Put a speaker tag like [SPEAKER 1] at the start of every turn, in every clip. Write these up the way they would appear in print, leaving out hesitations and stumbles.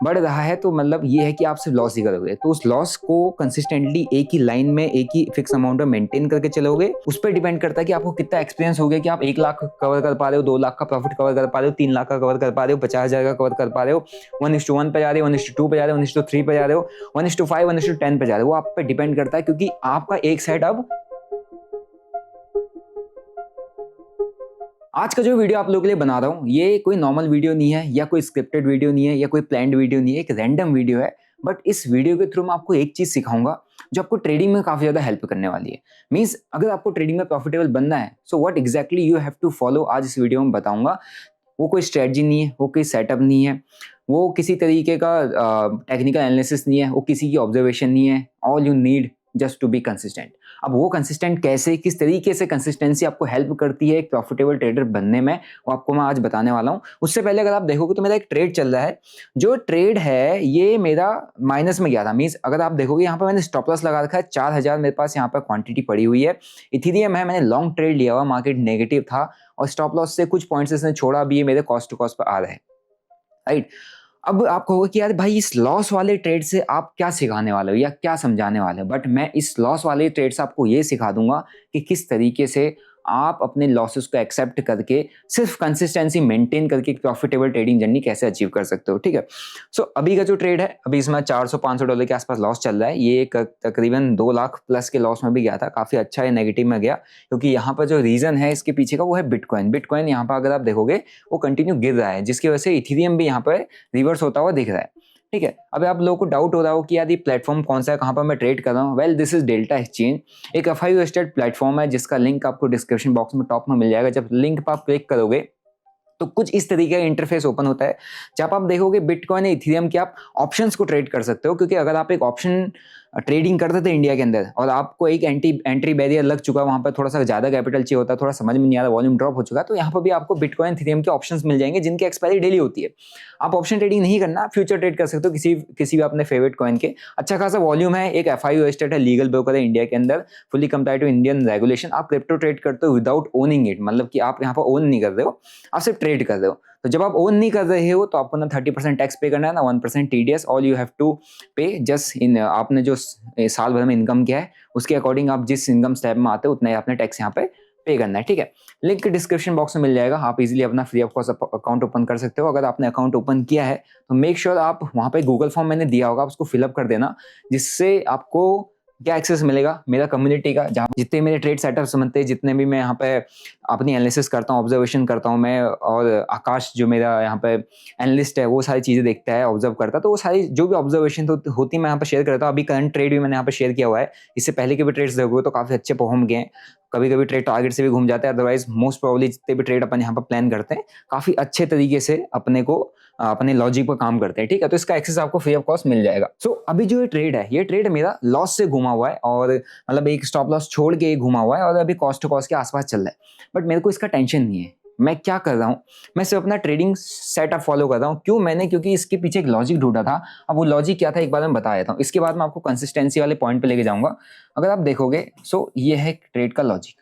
[SPEAKER 1] बढ़ रहा है तो मतलब ये है कि आप सिर्फ लॉस ही करोगे। तो उस लॉस को कंसिस्टेंटली एक ही लाइन में एक ही फिक्स अमाउंट में मेंटेन करके चलोगे। उस पर डिपेंड करता है कि आपको कितना एक्सपीरियंस हो गया कि आप 1 लाख कवर कर पा रहे हो, 2 लाख का प्रॉफिट कवर कर पा रहे हो, 3 लाख का कवर कर पा रहे हो, 50,000 का कवर कर पा रहे हो, 1:1 पे जा रहे हो, 1:2 पे जा रहे हो, 1:3 पे जा रहे हो, 1:5, 1:10 पे जा रहे हो। वो आप पे डिपेंड करता है क्योंकि आपका एक सेट अब आज का जो वीडियो आप लोगों के लिए बना रहा हूँ ये कोई नॉर्मल वीडियो नहीं है या कोई स्क्रिप्टेड वीडियो नहीं है या कोई प्लान्ड वीडियो नहीं है, एक रैंडम वीडियो है। बट इस वीडियो के थ्रू मैं आपको एक चीज सिखाऊंगा जो आपको ट्रेडिंग में काफी ज्यादा हेल्प करने वाली है। मींस अगर आपको ट्रेडिंग में प्रॉफिटेबल बनना है so what exactly you have to follow, आज इस वीडियो में बताऊंगा। वो कोई स्ट्रेटजी नहीं है, वो कोई सेटअप नहीं है, वो किसी तरीके का टेक्निकल एनालिसिस नहीं है, वो किसी की ऑब्जर्वेशन नहीं है। All you need just to be consistent. अब वो कंसिस्टेंट कैसे, किस तरीके से कंसिस्टेंसी आपको हेल्प करती है एक प्रॉफिटेबल ट्रेडर बनने में, वो आपको मैं आज बताने वाला हूँ। उससे पहले अगर आप देखोगे तो मेरा एक ट्रेड चल रहा है, जो ट्रेड है ये मेरा माइनस में गया था। मींस अगर आप देखोगे यहाँ पर मैंने स्टॉप लॉस लगा रखा है 4000 मेरे पास यहाँ पर क्वांटिटी पड़ी हुई है। इथेरियम है, मैंने लॉन्ग ट्रेड लिया हुआ, मार्केट नेगेटिव था और स्टॉप लॉस से कुछ पॉइंट्स इसने छोड़ा, अभी ये मेरे कॉस्ट टू कॉस्ट पर आ रहा है, राइट। अब आप कहोगे कि यार भाई इस लॉस वाले ट्रेड से आप क्या सिखाने वाले हो या क्या समझाने वाले हो, बट मैं इस लॉस वाले ट्रेड से आपको ये सिखा दूंगा कि किस तरीके से आप अपने लॉसेस को एक्सेप्ट करके सिर्फ कंसिस्टेंसी मेंटेन करके एक प्रॉफिटेबल ट्रेडिंग जर्नी कैसे अचीव कर सकते हो, ठीक है। सो अभी का जो ट्रेड है, अभी इसमें $400-500 के आसपास लॉस चल रहा है। ये तकरीबन 2 लाख प्लस के लॉस में भी गया था, काफी अच्छा है, नेगेटिव में गया क्योंकि यहाँ पर जो रीजन है इसके पीछे का वो है बिटकॉइन। यहाँ पर अगर आप देखोगे वो कंटिन्यू गिर रहा है, जिसकी वजह से इथेरियम भी यहाँ पर रिवर्स होता हुआ दिख रहा है, ठीक है। अब आप लोगों को डाउट हो रहा हो कि यार ये प्लेटफॉर्म कौन सा है, कहाँ पर मैं ट्रेड कर रहा हूँ। Well this is delta exchange, एक FIU लिस्टेड प्लेटफॉर्म है जिसका लिंक आपको डिस्क्रिप्शन बॉक्स में टॉप में मिल जाएगा। जब लिंक पर आप क्लिक करोगे तो कुछ इस तरीके का इंटरफेस ओपन होता है जब आप देखोगे बिटकॉइन या इथेरियम के आप ऑप्शंस को ट्रेड कर सकते हो। क्योंकि अगर आप एक ऑप्शन ट्रेडिंग करते थे इंडिया के अंदर और आपको एक एंट्री बैरियर लग चुका, वहां पर थोड़ा सा ज्यादा कैपिटल चाहिए होता है, थोड़ा समझ में नहीं आ रहा, वॉल्यूम ड्रॉप हो चुका, तो यहाँ पर भी आपको बिटकॉइन इथेरियम के ऑप्शंस मिल जाएंगे जिनकी एक्सपायरी डेली होती है। आप ऑप्शन ट्रेडिंग नहीं करना, फ्यूचर ट्रेड कर सकते हो किसी भी अपने फेवरेट कॉइन के। अच्छा खासा वॉल्यूम है, एक FIU लिस्टेड है, लीगल ब्रोकर है इंडिया के अंदर, fully comply to Indian regulation. आप क्रिप्टो ट्रेड करते हो विदाउट ओनिंग इट, मतलब कि आप यहाँ पर ओन नहीं कर रहे हो, आप सिर्फ ट्रेड कर रहे हो। तो जब आप ओन नहीं कर रहे हो तो आपको ना 30% टैक्स पे करना है, ना 1% TDS। All you have to pay just in आपने जो साल भर में इनकम किया है उसके अकॉर्डिंग आप जिस इनकम स्लैब में आते हो उतना ही आपने टैक्स यहाँ पे पे करना है, ठीक है। लिंक डिस्क्रिप्शन बॉक्स में मिल जाएगा, आप इजीली अपना free of cost account open कर सकते हो। अगर आपने अकाउंट ओपन किया है तो मेक श्योर आप वहाँ पे गूगल फॉर्म मैंने दिया होगा, आप उसको फिलअप कर देना, जिससे आपको क्या एक्सेस मिलेगा मेरा कम्युनिटी का, जहाँ जितने मेरे ट्रेड सेटअप समझते हैं, जितने भी मैं यहाँ पे अपनी एनालिसिस करता हूँ, ऑब्जर्वेशन करता हूँ मैं, और आकाश जो मेरा यहाँ पे एनालिस्ट है वो सारी चीजें देखता है, ऑब्जर्व करता है, तो वो सारी जो भी ऑब्जर्वेशन होती है मैं यहाँ पे शेयर करता हूँ। अभी करंट ट्रेड भी मैंने यहाँ पे शेयर किया हुआ है, इससे पहले के भी ट्रेड्स देखोगे तो काफी अच्छे परफॉर्म गए हैं। कभी कभी ट्रेड टारगेट से भी घूम जाता है, अदरवाइज मोस्ट प्रोबेबली जितने भी ट्रेड अपन यहाँ पर प्लान करते हैं काफी अच्छे तरीके से अपने लॉजिक पर काम करते हैं, ठीक है। तो इसका एक्सेस आपको फ्री ऑफ कॉस्ट मिल जाएगा। सो अभी जो ये ट्रेड मेरा लॉस से घुमा हुआ है, और मतलब एक स्टॉप लॉस छोड़ के घुमा हुआ है और अभी कॉस्ट टू कॉस्ट के आसपास चल रहा है। बट मेरे को इसका टेंशन नहीं है, मैं क्या कर रहा हूँ, मैं सिर्फ अपना ट्रेडिंग सेटअप फॉलो कर रहा हूँ। क्योंकि इसके पीछे एक लॉजिक ढूंढा था। अब वो लॉजिक क्या था एक बार मैं बता देता हूँ, इसके बाद मैं आपको कंसिस्टेंसी वाले पॉइंट पे लेके जाऊंगा। अगर आप देखोगे सो ये है ट्रेड का लॉजिक,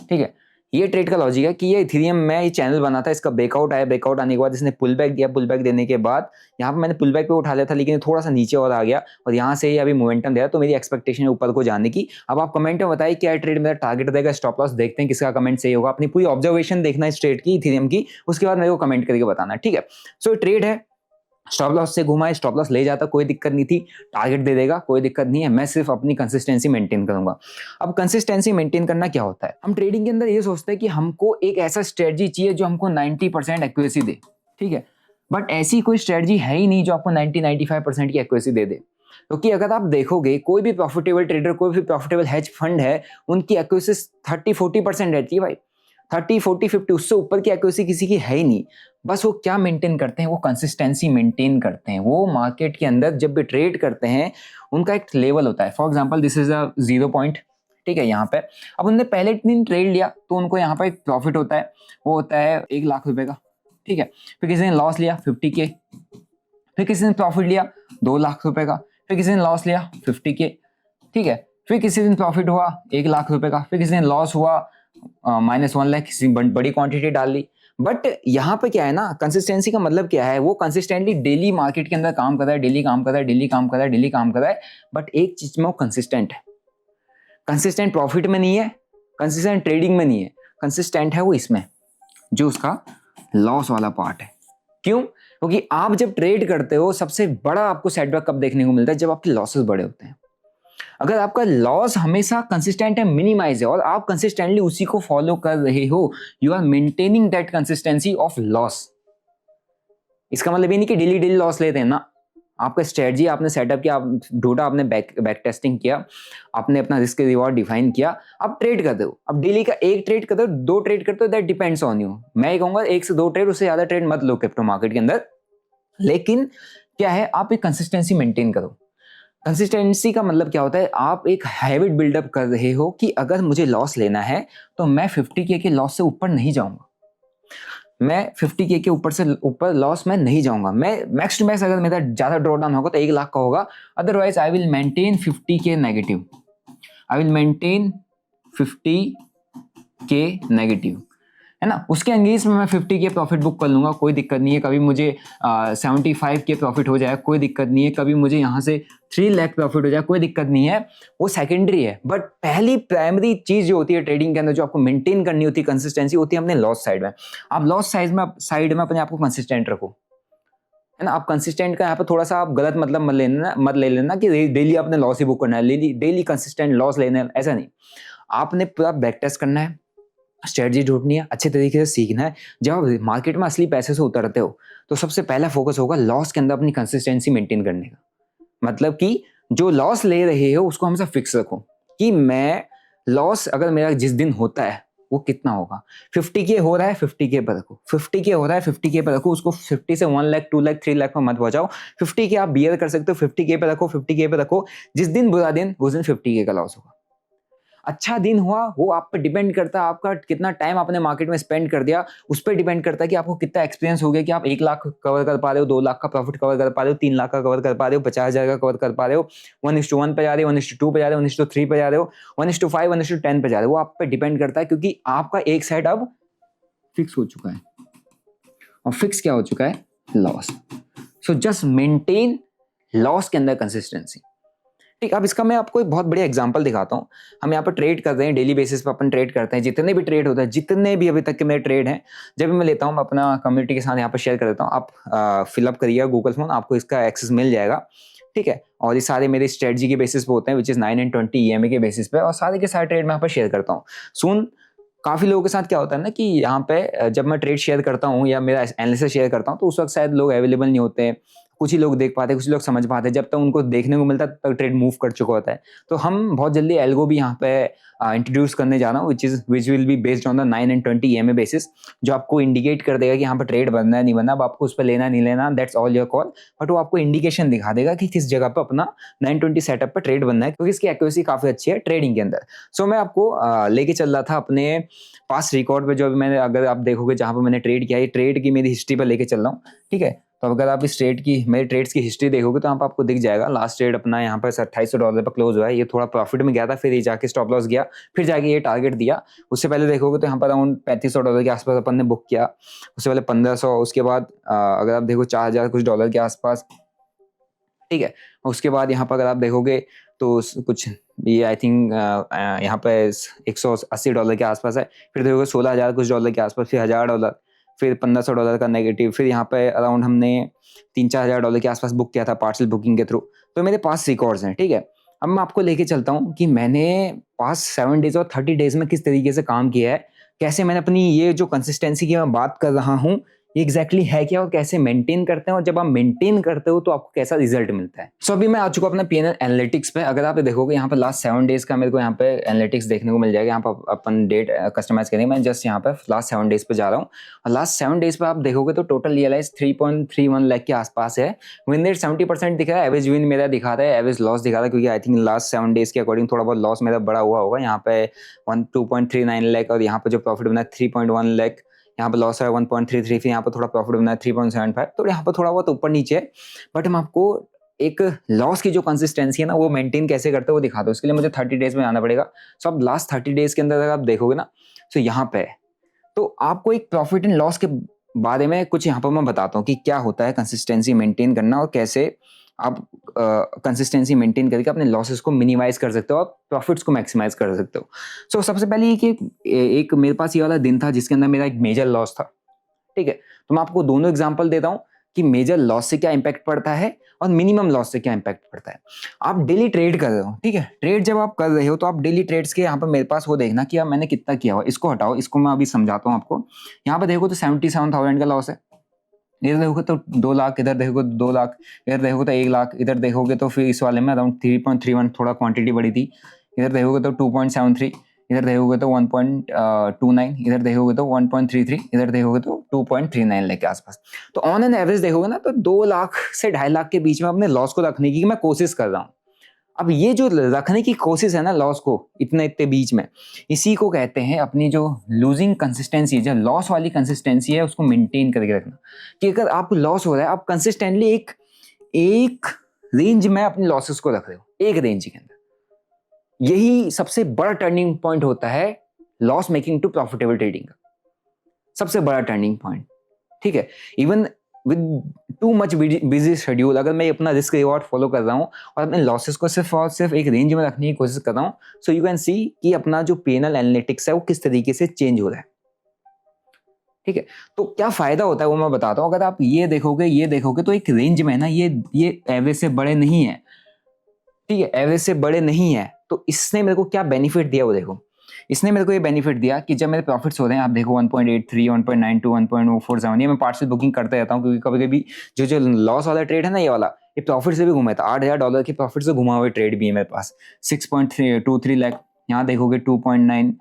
[SPEAKER 1] ठीक है। ये ट्रेड का लॉजिक है कि ये इथेरियम में ये चैनल बना था, इसका ब्रेकआउट आया, ब्रेकआउट आने के बाद इसने पुल बैक दिया, पुल बैक देने के बाद यहाँ पे मैंने पुल बैक पे उठा लिया था, लेकिन थोड़ा सा नीचे और आ गया और यहाँ से ये अभी मोमेंटम दे रहा, तो मेरी एक्सपेक्टेशन है ऊपर को जाने की। अब आप कमेंट में बताइए क्या ट्रेड मेरा टारगेट देगा, स्टॉप लॉस देखते हैं किसका कमेंट सही होगा। अपनी पूरी ऑब्जर्वेशन देखना है इस ट्रेड की, इथेरियम की, उसके बाद मेरे को कमेंट करके बताना, ठीक है। सो ट्रेड है, स्टॉप लॉस से घुमा है, स्टॉप लॉस ले जाता, कोई दिक्कत नहीं थी, टारगेट दे देगा, कोई दिक्कत नहीं है, मैं सिर्फ अपनी कंसिस्टेंसी मेंटेन करूंगा। अब कंसिस्टेंसी मेंटेन करना क्या होता है, हम ट्रेडिंग के अंदर ये सोचते हैं कि हमको एक ऐसा स्ट्रेटजी चाहिए जो हमको 90% एक्यूरेसी दे, ठीक है। बट ऐसी कोई स्ट्रेटजी है ही नहीं जो आपको 90-95% की एक्यूरेसी दे दे। क्योंकि अगर आप देखोगे कोई भी प्रॉफिटेबल ट्रेडर, कोई भी प्रॉफिटेबल हेज फंड है, उनकी एक्यूरेसी 30-40% रहती है भाई, 30-40-50, उससे ऊपर की एक्यूरेसी किसी की है ही नहीं। बस वो क्या मेंटेन करते हैं, वो कंसिस्टेंसी मेंटेन करते हैं। वो मार्केट के अंदर जब भी ट्रेड करते हैं उनका एक लेवल होता है। For example this is a 0 point, ठीक है। यहाँ पे अब उन्होंने पहले दिन ट्रेड लिया तो उनको यहाँ पर एक प्रॉफिट होता है, वो होता है 1 लाख रुपए का, ठीक है। फिर किसी ने लॉस लिया 50K, फिर किसी ने प्रॉफिट लिया 2 लाख रुपए का, फिर किसी ने लॉस लिया 50K, ठीक है। फिर किसी दिन प्रॉफिट हुआ 1 लाख रुपए का, फिर किसी ने लॉस हुआ -1 लाख, किसी बड़ी क्वांटिटी डाल ली। बट यहाँ पे क्या है ना, कंसिस्टेंसी का मतलब क्या है, वो कंसिस्टेंटली डेली मार्केट के अंदर काम कर रहा है, डेली काम कर रहा है, डेली काम कर रहा है, डेली काम कर रहा है, बट एक चीज में वो कंसिस्टेंट है। कंसिस्टेंट प्रॉफिट में नहीं है, कंसिस्टेंट ट्रेडिंग में नहीं है, कंसिस्टेंट है वो इसमें, जो उसका लॉस वाला पार्ट है। क्यों? क्योंकि आप जब ट्रेड करते हो सबसे बड़ा आपको सेटबैक कब देखने को मिलता है, जब आपके लॉसेस बड़े होते हैं। अगर आपका लॉस हमेशा कंसिस्टेंट है, मिनिमाइज है, और आप कंसिस्टेंटली उसी को फॉलो कर रहे हो, you are maintaining that consistency of loss. इसका मतलब ये नहीं कि डेली डेली लॉस लेते हैं ना। आपका स्ट्रेटजी आपने सेटअप किया, आप ढूंढा, आपने बैक टेस्टिंग किया, आपने अपना रिस्क रिवॉर्ड डिफाइन किया, आप ट्रेड करते हो। अब डेली का एक ट्रेड करते हो, दो ट्रेड करते हो, दैट डिपेंड्स ऑन यू। मैं ये कहूंगा एक से दो ट्रेड, उससे ज्यादा ट्रेड मत लो क्रिप्टो मार्केट के अंदर। लेकिन क्या है, आप एक कंसिस्टेंसी मेंटेन करो। कंसिस्टेंसी का मतलब क्या होता है, आप एक हैबिट बिल्डअप कर रहे हो कि अगर मुझे लॉस लेना है तो मैं 50K के लॉस से ऊपर नहीं जाऊंगा, मैं 50K के ऊपर से ऊपर लॉस में नहीं जाऊंगा। मैं मैक्स टू मैक्स अगर मेरा ज्यादा ड्रॉ डाउन होगा तो 1 लाख का होगा, otherwise I will maintain 50K negative, I will maintain 50K negative, है ना। उसके अंगेज में मैं 50K प्रॉफिट बुक कर लूंगा, कोई दिक्कत नहीं है। कभी मुझे 75K प्रॉफिट हो जाए, कोई दिक्कत नहीं है। कभी मुझे यहाँ से 3 लाख प्रॉफिट हो जाए, कोई दिक्कत नहीं है। वो सेकेंडरी है, बट पहली प्राइमरी चीज जो होती है ट्रेडिंग के अंदर, जो आपको मेंटेन करनी होती है कंसिस्टेंसी, होती है अपने लॉस साइड में। आप लॉस साइड में अपने आप को कंसिस्टेंट रखो, है ना। आप कंसिस्टेंट का यहाँ पे थोड़ा सा आप गलत मतलब मत ले लेना कि डेली आपने लॉस ही बुक करना है, डेली कंसिस्टेंट लॉस लेना है, ऐसा नहीं। आपने पूरा बैक टेस्ट करना है, स्ट्रेटजी ढूंढनी है, अच्छे तरीके से सीखना है। जब आप मार्केट में असली पैसे से उतरते हो तो सबसे पहला फोकस होगा लॉस के अंदर अपनी कंसिस्टेंसी मेंटेन करने का। मतलब कि जो लॉस ले रहे हो उसको हमेशा फिक्स रखो कि मैं लॉस अगर मेरा जिस दिन होता है वो कितना होगा। 50K हो रहा है, 50K पर रखो। 50K हो रहा है, 50K पर रखो। उसको 50 से 1 लाख, 2 लाख, 3 लाख में मत पहुंचाओ। 50K आप बियर कर सकते हो, 50K पे रखो, 50K पे रखो। जिस दिन बुरा दिन, उस दिन 50K का लॉस होगा। अच्छा दिन हुआ, वो आप पे डिपेंड करता है, आपका कितना टाइम आपने मार्केट में स्पेंड कर दिया, उस पर डिपेंड करता है कि आपको कितना एक्सपीरियंस हो गया, कि आप 1 लाख कवर कर पा रहे हो, 2 लाख का प्रॉफिट कवर कर पा रहे हो, 3 लाख का कवर कर पा रहे हो, 50,000 का कवर कर पा रहे हो, 1:1 पे जा रहे हो, 1:2 पे जा रहे हो, 1:3 पे जा रहे हो, 1:5, 1:10 पे जा रहे हो। वो आप पे डिपेंड करता है, क्योंकि आपका एक साइड अब फिक्स हो चुका है, और फिक्स क्या हो चुका है, loss. So just maintain loss के अंदर कंसिस्टेंसी। ठीक, अब इसका मैं आपको एक बहुत बढ़िया एग्जांपल दिखाता हूँ। हम यहाँ पर ट्रेड कर रहे हैं, डेली बेसिस पर अपन ट्रेड करते हैं। जितने भी ट्रेड होते हैं, जितने भी अभी तक के मेरे ट्रेड हैं, जब भी मैं लेता हूँ, मैं अपना कम्युनिटी के साथ यहाँ पर शेयर कर देता हूँ। आप फिलअप करिएगा गूगल फॉर्म, आपको इसका एक्सेस मिल जाएगा, ठीक है। और ये सारे मेरे स्ट्रेटजी के बेसिस पे होते हैं, विच इज 9 and 20 EMA के बेसिस पे, और सारे के सारे ट्रेड मैं यहाँ पर शेयर करता हूँ। सुन, काफी लोगों के साथ क्या होता है ना कि यहाँ पे जब मैं ट्रेड शेयर करता हूँ या मेरा एनालिसिस शेयर करता हूँ, तो उस वक्त शायद लोग अवेलेबल नहीं होते, कुछ ही लोग देख पाते, कुछ लोग समझ पाते। जब तक उनको देखने को मिलता है तब तक ट्रेड मूव कर चुका होता है। तो हम बहुत जल्दी एल्गो भी यहाँ पे इंट्रोड्यूस करने जा रहा हूँ, which will be based on the 9 and 20 EMA basis, जो आपको इंडिकेट कर देगा कि यहाँ पर ट्रेड बनना है नहीं बनना। अब आपको उस पर लेना नहीं लेना, that's all your call, but वो आपको इंडिकेशन दिखा देगा कि किस जगह पर अपना 920 सेटअप पर ट्रेड बनना है, क्योंकि इसकी एक्यूरेसी काफी अच्छी है ट्रेडिंग के अंदर। सो मैं आपको लेके चल रहा था अपने पास्ट रिकॉर्ड पे, जो मैंने, अगर आप देखोगे जहां पर मैंने ट्रेड किया है, ट्रेड की मेरी हिस्ट्री पर लेके चल रहा हूँ, ठीक है। तो अगर आप इस ट्रेड की, मेरे ट्रेड्स की हिस्ट्री देखोगे तो यहाँ पर आपको दिख जाएगा। लास्ट ट्रेड अपना यहाँ पर $2800 पर क्लोज हुआ है। ये थोड़ा प्रॉफिट में गया था, फिर ये जाके स्टॉप लॉस गया, फिर जाके ये टारगेट दिया। उससे पहले देखोगे तो यहाँ पर अराउंड $3500 के आसपास अपन ने बुक किया, उससे पहले 1500, उसके बाद अगर आप देखो $4000 कुछ डॉलर के आसपास, ठीक है। उसके बाद यहाँ पर अगर आप देखोगे तो कुछ ये आई थिंक यहाँ पे $180 के आसपास है। फिर देखोगे 16,000 कुछ डॉलर के आसपास, फिर $1000, फिर $1500 का नेगेटिव, फिर यहाँ पे अराउंड हमने $3-4 के आसपास बुक किया था पार्सल बुकिंग के थ्रू। तो मेरे पास रिकॉर्ड्स हैं, ठीक है। अब मैं आपको लेके चलता हूँ कि मैंने पास 7 डेज और 30 डेज में किस तरीके से काम किया है, कैसे मैंने अपनी ये जो कंसिस्टेंसी की मैं बात कर रहा हूँ ये एग्जैक्टली है क्या, और कैसे मेंटेन करते हैं, और जब आप मेंटेन करते हो तो आपको कैसा रिजल्ट मिलता है। सो अभी मैं आ चुका अपना PNL एनालिटिक्स पे। अगर आप देखोगे यहाँ पे लास्ट 7 डेज का मेरे को यहाँ पे एनालिटिक्स देखने को मिल जाएगा। यहाँ पर अपन डेट कस्टमाइज करेंगे। मैं जस्ट यहाँ पे लास्ट 7 डेज पे जा रहा हूँ, और लास्ट 7 डेज पे आप देखोगे तो टोटल रियलाइज 3.31 लाख के आसपास है। विन रेट 70% दिख रहा है, एवरेज विन मेरा दिखा रहा है, एवरेज लॉस दिखा रहा है, क्योंकि आई थिंक लास्ट 7 डेज के अकॉर्डिंग थोड़ा बहुत लॉस मेरा बड़ा हुआ होगा। यहाँ पे 2.39 लाख, और यहाँ पे जो प्रॉफिट बना 3.1 लाख, यहाँ पे लॉस है 1.33, फिर यहाँ पर थोड़ा प्रॉफिट बना है 3.75, तो यहाँ पर थोड़ा बहुत ऊपर नीचे है। बट हम आपको एक लॉस की जो कंसिस्टेंसी है ना वो मेंटेन कैसे करते हैं वो दिखाते हैं। उसके लिए मुझे 30 डेज में आना पड़ेगा। सो अब लास्ट 30 डेज के अंदर अगर आप देखोगे ना, तो यहाँ पे तो आपको एक प्रॉफिट एंड लॉस के बारे में कुछ यहाँ पर मैं बताता हूँ कि क्या होता है कंसिस्टेंसी मेंटेन करना और कैसे आप कंसिस्टेंसी मेंटेन करके अपने लॉसेस को मिनिमाइज कर सकते हो और प्रॉफिट्स को मैक्सिमाइज कर सकते हो। सो सबसे पहले ये कि एक मेरे पास ये वाला दिन था जिसके अंदर मेरा एक मेजर लॉस था, ठीक है। तो मैं आपको दोनों एग्जांपल देता हूँ कि मेजर लॉस से क्या इंपैक्ट पड़ता है और मिनिमम लॉस से क्या इंपैक्ट पड़ता है। आप डेली ट्रेड कर रहे हो, ठीक है। ट्रेड जब आप कर रहे हो तो आप डेली ट्रेड्स के यहाँ पर मेरे पास वो देखना कि यार मैंने कितना किया हुआ, इसको हटाओ, इसको मैं अभी समझाता हूँ आपको। यहाँ पर देखो तो 77,000 का लॉस है, इधर देखोगे तो 2 लाख, इधर देखोगे तो 2 लाख, इधर देखोगे तो 1 लाख, इधर देखोगे तो फिर इस वाले में अराउंड 3.31 थोड़ा क्वांटिटी बढ़ी थी, इधर देखोगे तो 2.73, इधर देखोगे तो 1.29, इधर देखोगे तो 1.33, इधर देखोगे तो 2.39 लाख के आसपास। तो ऑन एन एवरेज देखोगे ना तो 2 लाख से 2.5 लाख के बीच में अपने लॉस को रखने की मैं कोशिश कर रहा हूँ। अब ये जो रखने की कोशिश है ना लॉस को इतने बीच में, इसी को कहते हैं अपनी जो लूजिंग कंसिस्टेंसी, जो लॉस वाली कंसिस्टेंसी है उसको मेंटेन करके रखना। कि अगर आपको लॉस हो रहा है, आप कंसिस्टेंटली एक रेंज में अपने लॉसेस को रख रहे हो, एक रेंज के अंदर। यही सबसे बड़ा टर्निंग पॉइंट होता है loss making to profitable trading का, सबसे बड़ा टर्निंग पॉइंट, ठीक है। Even with too much busy schedule, अगर मैं अपना रिस्क रिवॉर्ड फॉलो कर रहा हूँ और अपने लॉसेस को सिर्फ और सिर्फ एक रेंज में रखने की कोशिश कर रहा हूँ, सो यू कैन सी कि अपना जो पीएनएल एनालिटिक्स है वो किस तरीके से चेंज हो रहा है, ठीक है। तो क्या फायदा होता है वो मैं बताता हूँ। अगर आप ये देखोगे तो एक रेंज में ना ये एवरेज से बड़े नहीं है, ठीक है, एवरेज से बड़े नहीं है। तो इसने मेरे को क्या बेनिफिट दिया वो देखो। इसने मेरे को ये बेनिफिट दिया कि जब मेरे प्रॉफिट्स हो रहे हैं, आप देखो 1.83, 1.92, 1.047, ये मैं पार्शियल बुकिंग करते रहता हूँ क्योंकि कभी कभी जो लॉस वाला ट्रेड है ना, ये वाला, ये प्रॉफिट से भी घूमा था। $8,000 के प्रॉफिट से घुमा हुआ ट्रेड भी है मेरे पास। 6.23 लाख, यहाँ देखोगे 2.9,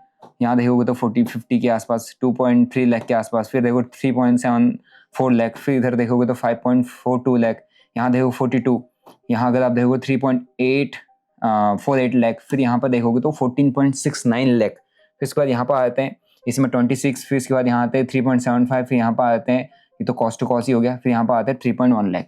[SPEAKER 1] यहाँ देखोगे तो 50 के आसपास, 2.3 लाख के आसपास, फिर देखो 3.74 लाख, फिर इधर देखोगे तो 5.42 लाख, यहाँ देखो 42, यहाँ अगर आप देखोगे 3.48 लाख, फिर यहाँ पर देखोगे तो 14.69 लाख, फिर इसके बाद यहाँ पर आते हैं इसमें 26, फिर इसके बाद यहाँ आते हैं 3.75, फिर यहाँ पर आते हैं, ये तो कॉस्ट टू कॉस्ट ही हो गया, फिर यहाँ पर आते हैं 3.1 लाख।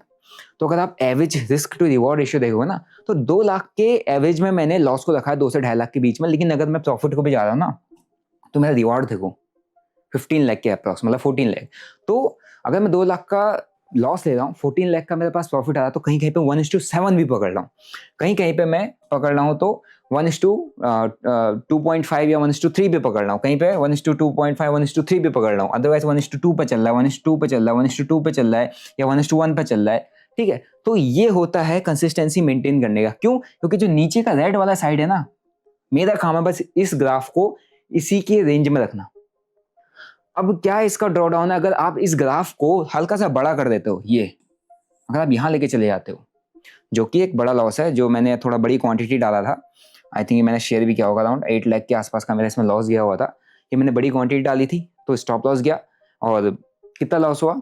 [SPEAKER 1] तो अगर आप average risk to reward ratio देखोगे ना तो 2 लाख के एवरेज में मैंने लॉस को रखा है 2 से 2.5 लाख के बीच में। लेकिन अगर मैं प्रॉफिट को भी जा रहा हूँ ना तो मेरा रिवॉर्ड देखो 15 लाख के अप्रॉक्स, मतलब 14 लाख। तो अगर मैं 2 लाख का लॉस ले रहा हूँ, 14 लाख का मेरे पास प्रॉफिट आ रहा है, तो कहीं कहीं पे 1:7 भी पकड़ रहा हूँ, कहीं कहीं पे मैं पकड़ रहा हूँ तो 1:2.5 या 1:3 पे पकड़ रहा हूँ, कहीं पे 1:2.5, 1:3 पे पकड़ रहा हूँ, अदरवाइज 1:2 पे चल रहा है, 1:2 पे चल रहा है, 1:2 पे चल रहा है, या 1:1 पे चल रहा है, ठीक है। तो ये होता है कंसिस्टेंसी मेंटेन करने का। क्यों? क्योंकि जो नीचे का रेड वाला साइड है ना, मेरा काम है बस इस ग्राफ को इसी के रेंज में रखना। अब क्या इसका ड्रॉ डाउन है, अगर आप इस ग्राफ को हल्का सा बड़ा कर देते हो, ये अगर आप यहाँ लेके चले जाते हो, जो कि एक बड़ा लॉस है, जो मैंने थोड़ा बड़ी क्वांटिटी डाला था, आई थिंक मैंने शेयर भी किया होगा, अराउंड 8 लाख के आसपास का मेरा इसमें लॉस गया हुआ था। ये मैंने बड़ी क्वांटिटी डाली थी तो स्टॉप लॉस गया, और कितना लॉस हुआ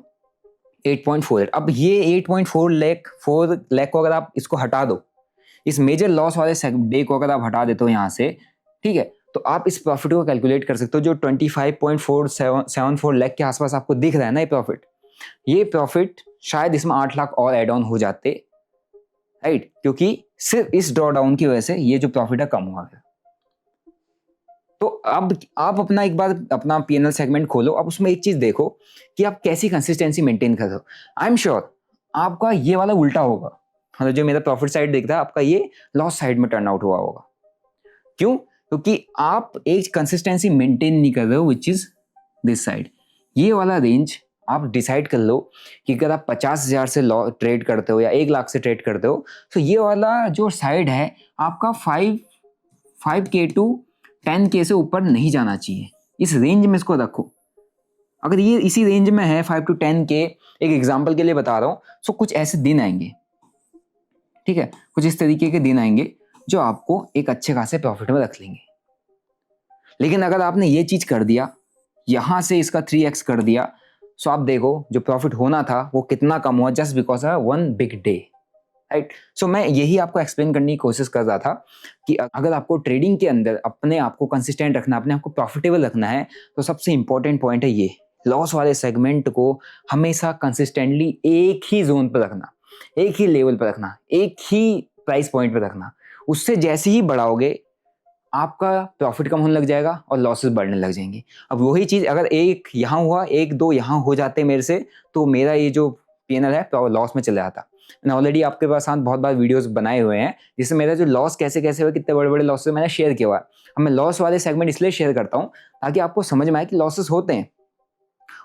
[SPEAKER 1] 8.48। अब ये 8.4 लाख को अगर आप इसको हटा दो, इस मेजर लॉस वाले डे को अगर आप हटा देते हो यहाँ से, ठीक है, तो आप इस प्रॉफिट को कैलकुलेट कर सकते हो। जो 25.474 लाख के आसपास आपको दिख रहा है ना ये प्रॉफिट शायद इसमें 8 लाख और एड ऑन हो जाते, राइट, क्योंकि सिर्फ इस ड्रॉ डाउन की वजह से ये जो प्रॉफिट है कम हुआ है। तो अब आप अपना एक बार अपना पीएनएल सेगमेंट खोलो, अब उसमें एक चीज देखो कि आप कैसी कंसिस्टेंसी मेंटेन कर रहे हो। आई एम श्योर आपका ये वाला उल्टा होगा, मतलब जो मेरा प्रॉफिट साइड दिख रहा है आपका ये लॉस साइड में टर्न आउट हुआ होगा। क्यों? क्योंकि आप एक कंसिस्टेंसी मेंटेन नहीं कर रहे हो, विच इज दिस साइड। ये वाला रेंज आप डिसाइड कर लो कि अगर आप 50,000 से ट्रेड करते हो या 1 लाख से ट्रेड करते हो, तो ये वाला जो साइड है आपका 5K टू 10K से ऊपर नहीं जाना चाहिए। इस रेंज में इसको रखो। अगर ये इसी रेंज में है 5 to 10K, एक एग्जांपल के लिए बता रहा हूँ, सो कुछ ऐसे दिन आएंगे, ठीक है, कुछ इस तरीके के दिन आएंगे जो आपको एक अच्छे खासे प्रॉफिट में रख लेंगे। लेकिन अगर आपने ये चीज कर दिया, यहां से इसका 3x कर दिया, सो आप देखो जो प्रॉफिट होना था वो कितना कम हुआ, just because of one big day, right. So मैं यही आपको एक्सप्लेन करने की कोशिश कर रहा था कि अगर आपको ट्रेडिंग के अंदर अपने आप को कंसिस्टेंट रखना, अपने आप को प्रॉफिटेबल रखना है, तो सबसे इंपॉर्टेंट पॉइंट है ये लॉस वाले सेगमेंट को हमेशा कंसिस्टेंटली एक ही जोन पर रखना, एक ही लेवल पर रखना, एक ही प्राइस पॉइंट पर रखना। उससे जैसे ही बढ़ाओगे आपका प्रॉफिट कम होने लग जाएगा और लॉसेस बढ़ने लग जाएंगे। अब वही चीज़ अगर एक यहाँ हुआ, एक दो यहाँ हो जाते मेरे से, तो मेरा ये जो P&L है तो लॉस में चला जाता। मैंने ऑलरेडी आपके पास साथ बहुत बार वीडियोस बनाए हुए हैं जिससे मेरा जो लॉस कैसे कैसे हुआ, कितने बड़े बड़े लॉसेस मैंने शेयर किया हुआ है। अब मैं लॉस वाले सेगमेंट इसलिए शेयर करता हूँ ताकि आपको समझ में आए कि लॉसेस होते हैं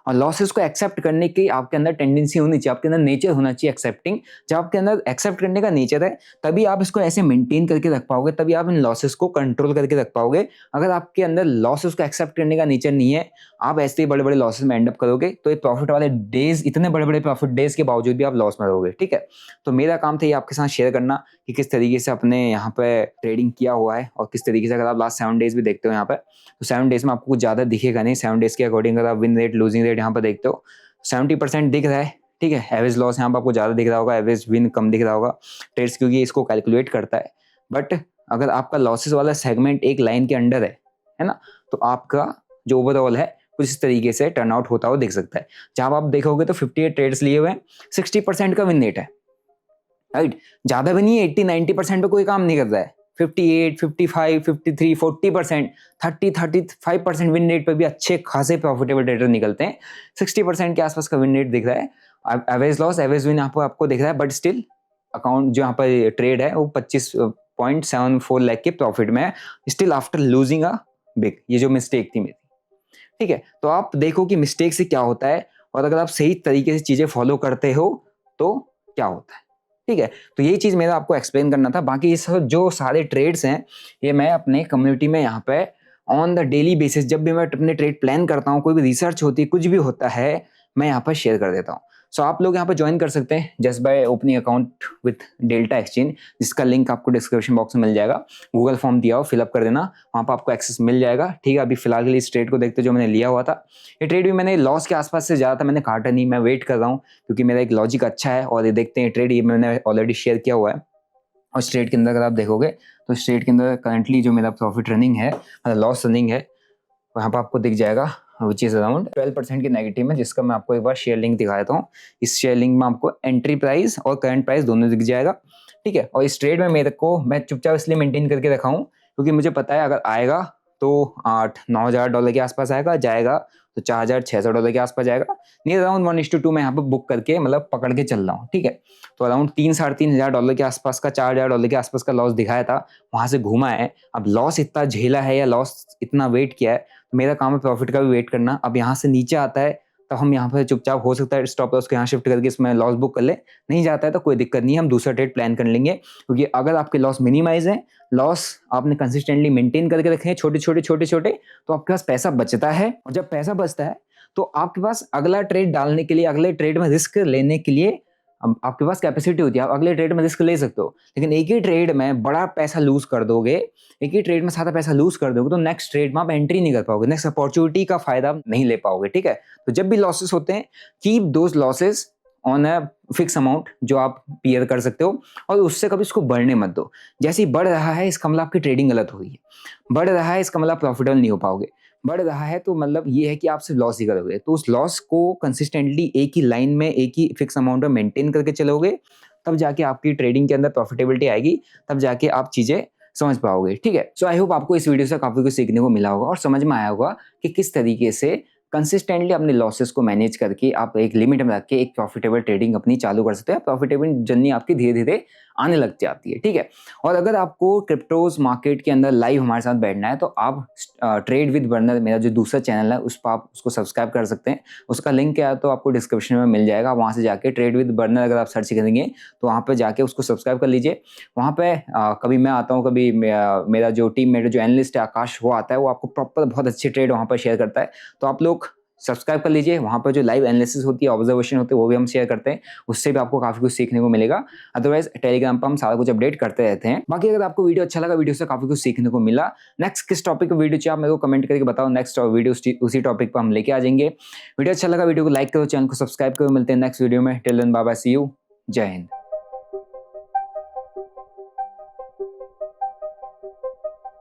[SPEAKER 1] और लॉसेस को एक्सेप्ट करने की आपके अंदर टेंडेंसी होनी चाहिए, आपके अंदर नेचर होना चाहिए एक्सेप्टिंग। जब आपके अंदर एक्सेप्ट करने का नेचर है तभी आप इसको ऐसे मेंटेन करके रख पाओगे, तभी आप इन लॉसेस को कंट्रोल करके रख पाओगे। अगर आपके अंदर लॉसेस को एक्सेप्ट करने का नेचर नहीं है, आप ऐसे ही बड़े बड़े लॉसेस में एंड अप करोगे। तो ये प्रॉफिट वाले डेज, इतने बड़े बड़े प्रॉफिट डेज के बावजूद भी आप लॉस में रहोगे। ठीक है, तो मेरा काम था ये आपके साथ शेयर करना कि किस तरीके से अपने यहाँ पे ट्रेडिंग किया हुआ है और किस तरीके से, अगर आप लास्ट 7 डेज भी देखते हो यहाँ पे, तो 7 डेज में आपको कुछ ज्यादा दिखेगा नहीं। 7 डेज के अकॉर्डिंग अगर आप विन रेट, लूजिंग रेट यहाँ पे देखते हो 70% दिख रहा है। ठीक है, एवरेज लॉस यहाँ पर आपको ज़्यादा दिख रहा होगा, एवरेज विन कम दिख रहा होगा ट्रेड्स, क्योंकि इसको कैलकुलेट करता है। बट अगर आपका लॉसेस वाला सेगमेंट एक लाइन के अंडर है ना, तो आपका जो ओवरऑल है कुछ इस तरीके से टर्न आउट होता हुआ दिख सकता है। जहाँ आप देखोगे तो 58 ट्रेड्स लिए हुए हैं, 60% का विन रेट है, राइट। ज़्यादा भी नहीं है, 80-90% पे कोई काम नहीं कर रहा है। 58, 55, 53, 40%, 35% विन रेट पर भी अच्छे खासे प्रॉफिटेबल ट्रेडर निकलते हैं। 60% के आसपास का विन रेट दिख रहा है। एवरेज लॉस, एवरेज विन आपको दिख रहा है, बट स्टिल अकाउंट जो यहाँ पर ट्रेड है वो 25.74 लाख के प्रॉफिट में है, still after losing a big. ये जो मिस्टेक थी मेरी, ठीक है। तो आप देखो कि मिस्टेक से क्या होता है और अगर आप सही तरीके से चीजें फॉलो करते हो तो क्या होता है। ठीक है, तो यही चीज मेरा आपको एक्सप्लेन करना था। बाकी इस जो सारे ट्रेड्स हैं ये मैं अपने कम्युनिटी में यहाँ पे ऑन द डेली बेसिस, जब भी मैं अपने ट्रेड प्लान करता हूँ, कोई भी रिसर्च होती है, कुछ भी होता है, मैं यहाँ पर शेयर कर देता हूँ। सो आप लोग यहाँ पर ज्वाइन कर सकते हैं just by opening account with delta exchange, जिसका लिंक आपको डिस्क्रिप्शन बॉक्स में मिल जाएगा। गूगल फॉर्म दिया हो, फिलअप कर देना, वहाँ पर आपको एक्सेस मिल जाएगा। ठीक है, अभी फिलहाल के लिए इस ट्रेड को देखते जो मैंने लिया हुआ था, ये ट्रेड भी मैंने लॉस के आसपास से ज़्यादा था मैंने काटा नहीं, मैं वेट कर रहा हूँ क्योंकि मेरा एक लॉजिक अच्छा है। और ये देखते हैं ट्रेड, ये मैंने ऑलरेडी शेयर किया हुआ है। और इस ट्रेड के अंदर अगर आप देखोगे तो इस ट्रेड के अंदर करंटली जो मेरा प्रॉफिट रनिंग है, लॉस रनिंग है, वहाँ पर आपको दिख जाएगा विच इज़ अराउंड 12% के नेगेटिव में, जिसका मैं आपको एक बार शेयर लिंक दिखा देता हूँ। इस शेयर लिंक में आपको एंट्री प्राइस और करंट प्राइस दोनों दिख जाएगा। ठीक है, और इस ट्रेड में मेरे को, मैं चुपचाप इसलिए मेंटेन करके रखा हूँ क्योंकि मुझे पता है अगर आएगा तो $8-9 हज़ार के आसपास आएगा, जाएगा तो $4,600 के आसपास जाएगा। नहीं, अराउंड 1:2 मैं यहाँ पर बुक करके मतलब पकड़ के चल रहा हूँ। ठीक है, तो अराउंड $3-3.5 के आसपास का, $4,000 के आसपास का लॉस दिखाया था, वहाँ से घूमा है। अब लॉस इतना झेला है या लॉस इतना वेट किया है, तो मेरा काम है प्रॉफिट का भी वेट करना। अब यहाँ से नीचे आता है तो हम यहाँ पर चुपचाप, हो सकता है स्टॉप लॉस को यहाँ शिफ्ट करके इसमें लॉस बुक कर ले, नहीं जाता है तो कोई दिक्कत नहीं है, हम दूसरा ट्रेड प्लान कर लेंगे। क्योंकि अगर आपके लॉस मिनिमाइज है, लॉस आपने कंसिस्टेंटली मेंटेन करके रखे हैं छोटे छोटे, तो आपके पास पैसा बचता है। और जब पैसा बचता है तो आपके पास अगला ट्रेड डालने के लिए, अगले ट्रेड में रिस्क लेने के लिए आपके पास कैपेसिटी होती है, आप अगले ट्रेड में रिस्क ले सकते हो। लेकिन एक ही ट्रेड में बड़ा पैसा लूज कर दोगे, एक ही ट्रेड में सारा पैसा लूज कर दोगे, तो नेक्स्ट ट्रेड में आप एंट्री नहीं कर पाओगे, नेक्स्ट अपॉर्चुनिटी का फायदा नहीं ले पाओगे। ठीक है, तो जब भी लॉसेस होते हैं, keep those losses on a fix amount जो आप पियर कर सकते हो, और उससे कभी इसको बढ़ने मत दो। जैसे ही बढ़ रहा है इसका मतलब आपकी ट्रेडिंग गलत हो गई है, बढ़ रहा है इसका मतलब प्रॉफिटेबल नहीं हो पाओगे, बढ़ रहा है तो मतलब ये है कि आप सिर्फ लॉस ही करोगे। तो उस लॉस को कंसिस्टेंटली एक ही लाइन में, एक ही फिक्स अमाउंट में मेंटेन करके चलोगे, तब जाके आपकी ट्रेडिंग के अंदर प्रॉफिटेबिलिटी आएगी, तब जाके आप चीजें समझ पाओगे। ठीक है, सो आई होप आपको इस वीडियो से काफी कुछ सीखने को मिला होगा और समझ में आया होगा कि किस तरीके से कंसिस्टेंटली अपने लॉसेस को मैनेज करके आप एक लिमिट में रख के एक प्रॉफिटेबल ट्रेडिंग अपनी चालू कर सकते हैं। प्रॉफिटेबल जर्नी आपकी धीरे धीरे आने लग जाती है। ठीक है, और अगर आपको क्रिप्टोज मार्केट के अंदर लाइव हमारे साथ बैठना है तो आप ट्रेड विद बर्नर, मेरा जो दूसरा चैनल है, उस पर आप उसको सब्सक्राइब कर सकते हैं। उसका लिंक क्या है तो आपको डिस्क्रिप्शन में मिल जाएगा, वहाँ से जाके ट्रेड विद बर्नर अगर आप सर्च करेंगे तो वहाँ पर जाके उसको सब्सक्राइब कर लीजिए। वहाँ पे कभी मैं आता हूँ, कभी मेरा जो टीम मेट जो एनालिस्ट है आकाश, वो आता है, वो आपको प्रॉपर बहुत अच्छे ट्रेड वहाँ पर शेयर करता है। तो आप लोग सब्सक्राइब कर लीजिए, वहाँ पर जो लाइव एनालिसिस होती है, ऑब्जर्वेशन होती है, वो भी हम शेयर करते हैं, उससे भी आपको काफी कुछ सीखने को मिलेगा। अदरवाइज टेलीग्राम पर हम सारा कुछ अपडेट करते रहते हैं। बाकी अगर आपको वीडियो अच्छा लगा, वीडियो से काफी कुछ सीखने को मिला, नेक्स्ट किस टॉपिक पर वीडियो चाहिए आप मेरे को कमेंट करके बताओ, नेक्स्ट वीडियो उसी टॉपिक पर हम लेके आ जाएंगे। वीडियो अच्छा लगा, वीडियो को लाइक करो, चैनल को सब्सक्राइब करो, मिलते हैं नेक्स्ट वीडियो में। Till then bye bye, see you, जय हिंद।